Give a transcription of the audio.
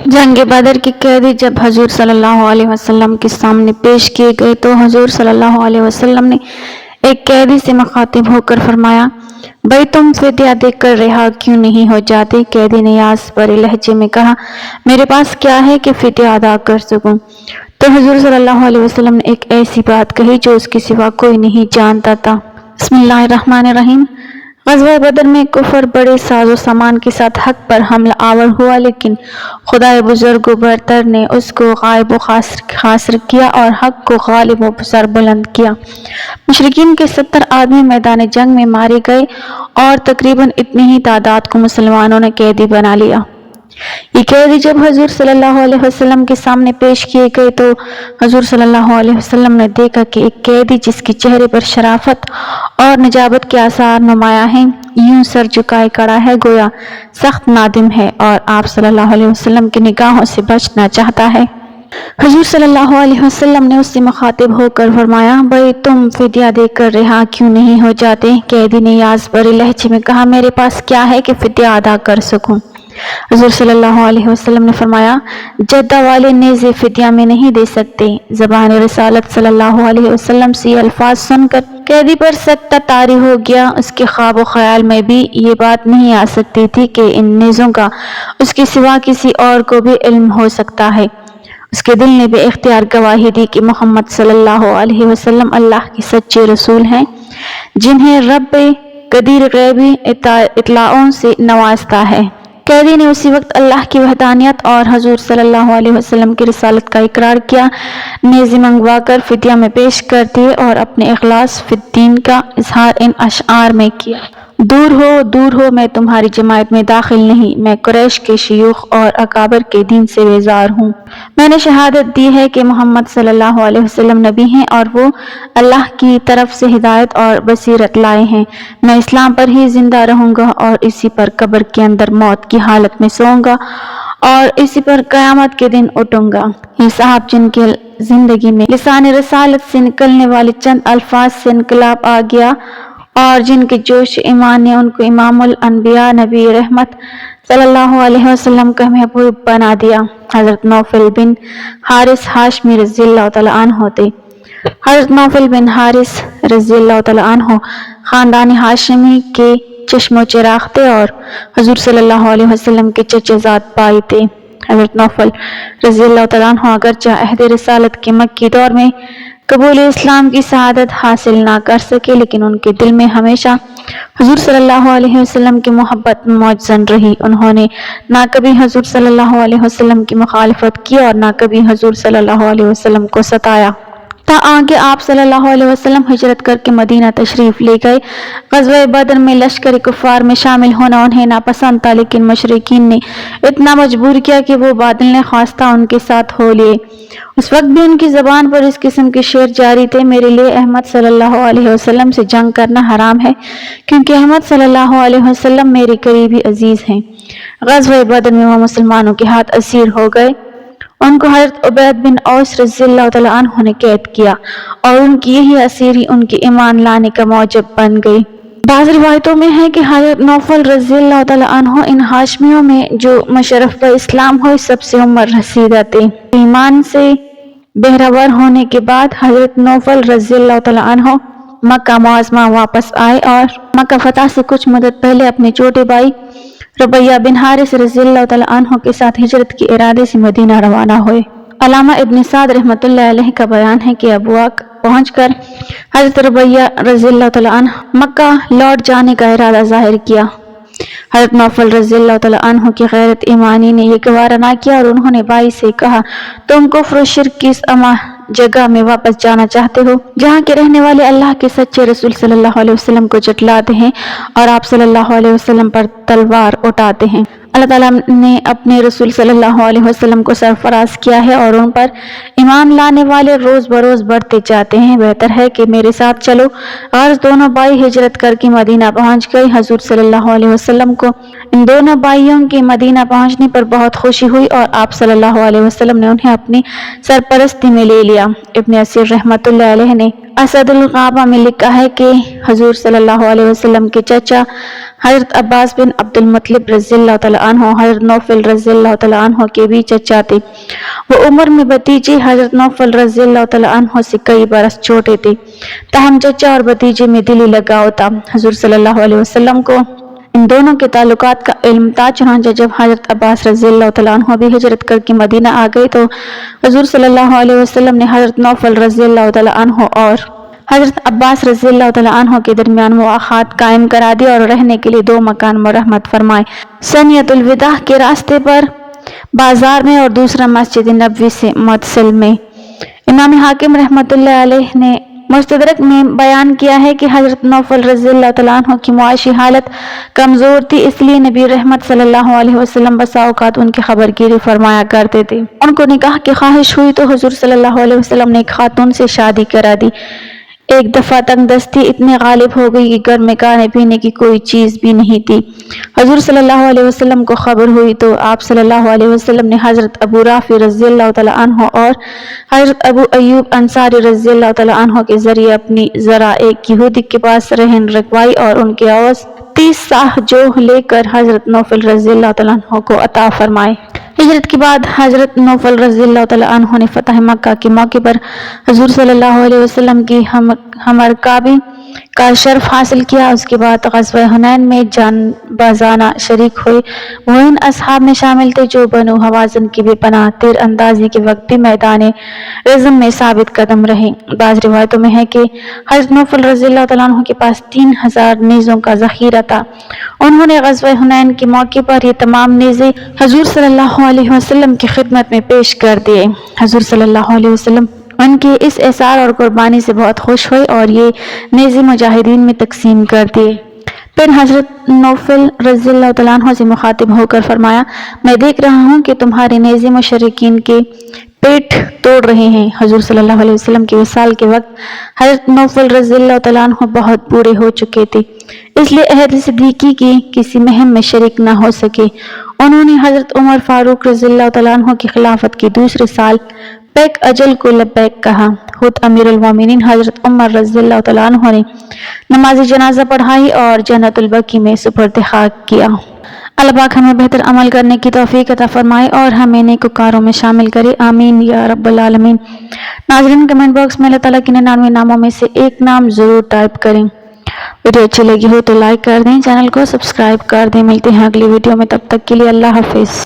جنگ بدر کے قیدی جب حضور صلی اللہ علیہ وسلم کے سامنے پیش کیے گئے تو حضور صلی اللہ علیہ وسلم نے ایک قیدی سے مخاطب ہو کر فرمایا، بھئی تم فدیہ دے کر رہا کیوں نہیں ہو جاتے؟ قیدی نے یاس بھرے لہجے میں کہا، میرے پاس کیا ہے کہ فدیہ ادا کر سکوں؟ تو حضور صلی اللہ علیہ وسلم نے ایک ایسی بات کہی جو اس کے سوا کوئی نہیں جانتا تھا۔ بسم اللہ الرحمن الرحیم۔ غزوہ بدر میں کفر بڑے ساز و سامان کے ساتھ حق پر حملہ آور ہوا، لیکن خدائے بزرگ و برتر نے اس کو غائب و خاسر کیا اور حق کو غالب و سر بلند کیا۔ مشرکین کے 70 آدمی میدان جنگ میں مارے گئے اور تقریباً اتنی ہی تعداد کو مسلمانوں نے قیدی بنا لیا۔ یہ قیدی جب حضور صلی اللہ علیہ وسلم کے سامنے پیش کیے گئے تو حضور صلی اللہ علیہ وسلم نے دیکھا کہ ایک قیدی جس کے چہرے پر شرافت اور نجابت کے آثار نمایاں ہیں، یوں سر جھکائے کھڑا ہے گویا سخت نادم ہے اور آپ صلی اللہ علیہ وسلم کی نگاہوں سے بچنا چاہتا ہے۔ حضور صلی اللہ علیہ وسلم نے اس سے مخاطب ہو کر فرمایا، بھئی تم فدیہ دے کر رہا کیوں نہیں ہو جاتے؟ قیدی نے یاس بھرے لہجے میں کہا، میرے پاس کیا ہے کہ فدیہ ادا کر سکوں؟ حضور صلی اللہ علیہ وسلم نے فرمایا، جدہ والے نیزے فدیہ میں نہیں دے سکتے۔ زبان رسالت صلی اللہ علیہ وسلم سے یہ الفاظ سن کر قیدی پر سکتہ طاری ہو گیا۔ اس کے خواب و خیال میں بھی یہ بات نہیں آ سکتی تھی کہ ان نیزوں کا اس کے سوا کسی اور کو بھی علم ہو سکتا ہے۔ اس کے دل نے بے اختیار گواہی دی کہ محمد صلی اللہ علیہ وسلم اللہ کے سچے رسول ہیں، جنہیں رب قدیر غیبی اطلاعوں سے نوازتا ہے۔ قیدی نے اسی وقت اللہ کی وحدانیت اور حضور صلی اللہ علیہ وسلم کی رسالت کا اقرار کیا، نیزے منگوا کر فدیہ میں پیش کر دیے اور اپنے اخلاص فی الدین کا اظہار ان اشعار میں کیا، دور ہو میں تمہاری جماعت میں داخل نہیں، میں قریش کے شیوخ اور اکابر کے دین سے بیزار ہوں۔ میں نے شہادت دی ہے کہ محمد صلی اللہ علیہ وسلم نبی ہیں اور وہ اللہ کی طرف سے ہدایت اور بصیرت لائے ہیں۔ میں اسلام پر ہی زندہ رہوں گا اور اسی پر قبر کے اندر موت کی حالت میں سوؤں گا اور اسی پر قیامت کے دن اٹھوں گا۔ یہ صاحب جن کے زندگی میں لسان رسالت سے نکلنے والے چند الفاظ سے انقلاب آ گیا اور جن کے جوش ایمان نے ان کو امام الانبیاء نبی رحمت صلی اللہ علیہ وسلم کا محبوب بنا دیا، حضرت نوفل بن حارث ہاشمی رضی اللہ تعالیٰ عنہ تھے۔ حضرت نوفل بن حارث رضی اللہ تعالیٰ عنہ خاندان ہاشمی کے چشم و چراغ تھے اور حضور صلی اللہ علیہ وسلم کے چچا زاد بھائی تھے۔ حضرت نوفل رضی اللہ تعالیٰ عنہ اگرچہ عہد رسالت کے مکی دور میں قبول اسلام کی سعادت حاصل نہ کر سکے، لیکن ان کے دل میں ہمیشہ حضور صلی اللہ علیہ وسلم کی محبت موجزن رہی۔ انہوں نے نہ کبھی حضور صلی اللہ علیہ وسلم کی مخالفت کی اور نہ کبھی حضور صلی اللہ علیہ وسلم کو ستایا۔ آگے آپ صلی اللہ علیہ وسلم ہجرت کر کے مدینہ تشریف لے گئے۔ غزوہ بدر میں لشکر کفار میں شامل ہونا انہیں ناپسند تھا، لیکن مشرکین نے اتنا مجبور کیا کہ وہ بادل نے خواستہ ان کے ساتھ ہو لیے۔ اس وقت بھی ان کی زبان پر اس قسم کے شعر جاری تھے، میرے لیے احمد صلی اللہ علیہ وسلم سے جنگ کرنا حرام ہے، کیونکہ احمد صلی اللہ علیہ وسلم میرے قریبی عزیز ہیں۔ غزوہ بدر میں وہ مسلمانوں کے ہاتھ اسیر ہو گئے۔ ان کو حضرت عبید بن اوس رضی اللہ تعالیٰ عنہ نے قید کیا اور ان کی یہی اسیری ان کے ایمان لانے کا موجب بن گئی۔ بعض روایتوں میں ہے کہ حضرت نوفل رضی اللہ تعالیٰ عنہ ان ہاشمیوں میں جو مشرف بہ اسلام ہوئے سب سے عمر رسیدہ تھے۔ ایمان سے بہرور ہونے کے بعد حضرت نوفل رضی اللہ تعالیٰ عنہ مکہ معظمہ واپس آئے اور مکہ فتح سے کچھ مدت پہلے اپنے چھوٹے بھائی ربیہ بن حارث رضی اللہ تعالیٰ عنہ کے ساتھ ہجرت کے ارادے سے مدینہ روانہ ہوئے۔ علامہ ابن سعد رحمۃ اللہ علیہ کا بیان ہے کہ ابواق پہنچ کر حضرت ربیہ رضی اللہ تعالیٰ عنہ مکہ لوٹ جانے کا ارادہ ظاہر کیا۔ حضرت نوفل رضی اللہ تعالیٰ عنہ کی غیرت ایمانی نے یہ گوارا نہ کیا اور انہوں نے بھائی سے کہا، تم کفر و شرک کی اس جگہ میں واپس جانا چاہتے ہو جہاں کے رہنے والے اللہ کے سچے رسول صلی اللہ علیہ وسلم کو جھٹلاتے ہیں اور آپ صلی اللہ علیہ وسلم پر تلوار اٹھاتے ہیں۔ اللہ تعالیٰ نے اپنے رسول صلی اللہ علیہ وسلم کو سرفراز کیا ہے اور ان پر ایمان لانے والے روز بروز بڑھتے جاتے ہیں، بہتر ہے کہ میرے ساتھ چلو۔ غرض دونوں بھائی ہجرت کر کے مدینہ پہنچ گئے۔ حضور صلی اللہ علیہ وسلم کو ان دونوں بھائیوں کے مدینہ پہنچنے پر بہت خوشی ہوئی اور آپ صلی اللہ علیہ وسلم نے انہیں اپنی سرپرستی میں لے لیا۔ ابن اسیر رحمۃ اللہ علیہ نے اسد الغابہ میں لکھا ہے کہ حضور صلی اللہ علیہ وسلم کے چچا حضرت عباس بن عبد المطلب رضی اللہ تعالیٰ عنہ حضرت نوفل رضی اللہ تعالیٰ عنہ کے بھی چچا تھے۔ وہ عمر میں بھتیجے حضرت نوفل رضی اللہ تعالیٰ عنہ سے کئی برس چھوٹے تھے، تاہم چچا اور بھتیجے میں دلی لگاؤ تھا۔ حضور صلی اللہ علیہ وسلم کو ان دونوں کے تعلقات کا علم تھا، چنانچہ جب حضرت عباس رضی اللہ تعالیٰ عنہ بھی ہجرت کر کے مدینہ آ گئے تو حضور صلی اللہ علیہ وسلم نے حضرت نوفل رضی اللہ تعالیٰ عنہ اور حضرت عباس رضی اللہ تعالیٰ عنہ کے درمیان مواخات قائم کرا دی اور رہنے کے لیے 2 مکان مرحمت فرمائے، سنیت الوداع کے راستے پر بازار میں اور دوسرا مسجد نبوی سے متصل میں۔ امام حاکم رحمۃ اللہ علیہ نے مستدرک میں بیان کیا ہے کہ حضرت نوفل رضی اللہ تعالیٰ عنہ کی معاشی حالت کمزور تھی، اس لیے نبی رحمت صلی اللہ علیہ وسلم بسا اوقات ان کی خبر گیری فرمایا کرتے تھے۔ ان کو نکاح کی خواہش ہوئی تو حضور صلی اللہ علیہ وسلم نے ایک خاتون سے شادی کرا دی۔ ایک دفعہ تنگ دستی اتنی غالب ہو گئی کہ گھر میں کھانے پینے کی کوئی چیز بھی نہیں تھی۔ حضور صلی اللہ علیہ وسلم کو خبر ہوئی تو آپ صلی اللہ علیہ وسلم نے حضرت ابو رافع رضی اللہ تعالیٰ عنہ اور حضرت ابو ایوب انصاری رضی اللہ تعالیٰ عنہ کے ذریعے اپنی ذرا ایک یہودی کے پاس رہن رکھوائی اور ان کے عوض 30 صاع جوہ لے کر حضرت نوفل رضی اللہ تعالیٰ عنہ کو عطا فرمائے۔ ہجرت کے بعد حضرت نوفل رضی اللہ تعالیٰ عنہ نے فتح مکہ کے موقع پر حضور صلی اللہ علیہ وسلم کی ہمرکابی کا شرف حاصل کیا۔ اس کے بعد غزوہ حنین میں جان بازانہ شریک ہوئے۔ وہ ان اصحاب میں شامل تھے جو بنو حوازن کی بے پناہ تیر اندازی کے وقت بھی میدان رزم میں ثابت قدم رہے۔ بعض روایتوں میں ہے کہ حضرت نوفل رضی اللہ تعالیٰ عنہ کے پاس 3000 نیزوں کا ذخیرہ تھا۔ انہوں نے غزوہ حنین کے موقع پر یہ تمام نیزے حضور صلی اللہ علیہ وسلم کی خدمت میں پیش کر دیے۔ حضور صلی اللہ علیہ وسلم ان کے اس احسان اور قربانی سے بہت خوش ہوئے اور یہ نیزے مجاہدین میں تقسیم کر دیے۔ پھر حضرت نوفل رضی اللہ تعالیٰ عنہ سے مخاطب ہو کر فرمایا، میں دیکھ رہا ہوں کہ تمہارے نیزے مشرکین کے پیٹ توڑ رہے ہیں۔ حضور صلی اللہ علیہ وسلم کے وصال کے وقت حضرت نوفل رضی اللہ تعالیٰ عنہ بہت بوڑھے ہو چکے تھے، اس لیے عہد صدیقی کی کسی مہم میں شریک نہ ہو سکے۔ انہوں نے حضرت عمر فاروق رضی اللہ تعالیٰ عنہ کی خلافت کے دوسرے سال بیک اجل کو لبیک کہا۔ خود امیر المومنین حضرت عمر رضی اللہ تعالیٰ عنہ نے نماز جنازہ پڑھائی اور جنت البقیع میں سپرد خاک کیا۔ اللہ پاک ہمیں بہتر عمل کرنے کی توفیق عطا فرمائے اور ہمیں نیکوکاروں میں شامل کرے، آمین یا رب العالمین۔ ناظرین، کمنٹ باکس میں اللہ تعالیٰ کے 99 ناموں میں سے ایک نام ضرور ٹائپ کریں۔ ویڈیو اچھی لگی ہو تو لائک کر دیں، چینل کو سبسکرائب کر دیں۔ ملتے ہیں اگلی ویڈیو میں، تب تک کے لیے اللہ حافظ۔